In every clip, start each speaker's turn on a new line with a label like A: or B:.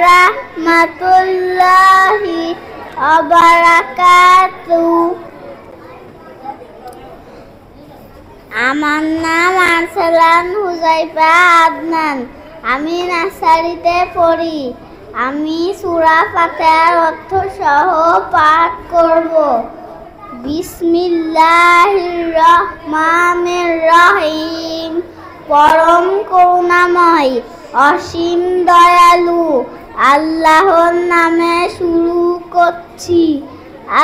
A: রাহমাতুল্লাহি ওয়া বারাকাতুহু। আমার নাম আরসালান হুযায়ফা আদনান। আমি নার্সারিতে পড়ি। আমি সূরা ফাতিহার অর্থ সহ পাঠ করব। বিসমিল্লাহির রহমানির রহিম। পরম করুণাময় অসীম দয়ালু আল্লাহর নামে শুরু করছি।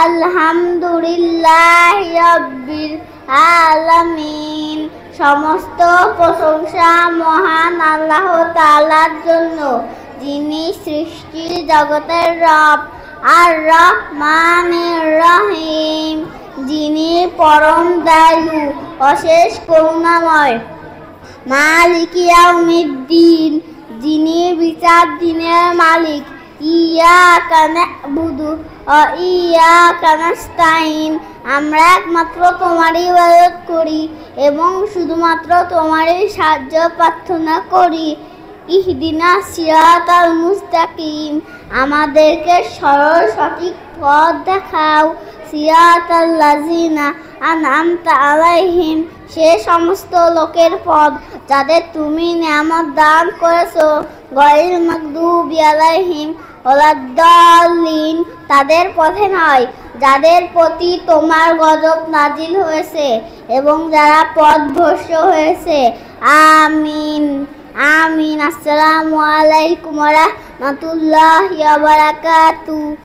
A: আলহামদুলিল্লাহি রাব্বিল আলামিন। সমস্ত প্রশংসা মহান আল্লাহ তাআলার জন্য, যিনি সৃষ্টি জগতের রব। আর রহমানির রহিম, যিনি পরম দয়ালু অশেষ করুণাময়। মালিক ইয়াউমিদ্দিন, যিনি বিচার দিনের মালিক। ইয়াকা না'বুদু ওয়া ইয়াকা নাস্তাইন। আমরা একমাত্র তোমারই ইবাদত করি এবং শুধুমাত্র তোমারই সাহায্য প্রার্থনা করি। ইহদিনাস সিরাতাল মুস্তাকিম। আমাদেরকে সরল সঠিক পথ দেখাও। সিরাতাল লাযিনা আন'আমতা আলাইহিম। সে সমস্ত লোকের পথ যাদের তুমি নিয়ামত দান করেছো। গায়রিল মাগদুবি আলাইহিম ওয়ালাদ-দাল্লিন। তাদের পথে নয় যাদের প্রতি তোমার গজব নাজিল হয়েছে এবং যারা পথভ্রষ্ট হয়েছে। আমিন আমিন। আসসালামু আলাইকুম ওয়া রাহমাতুল্লাহি ওয়া বারাকাতুহু।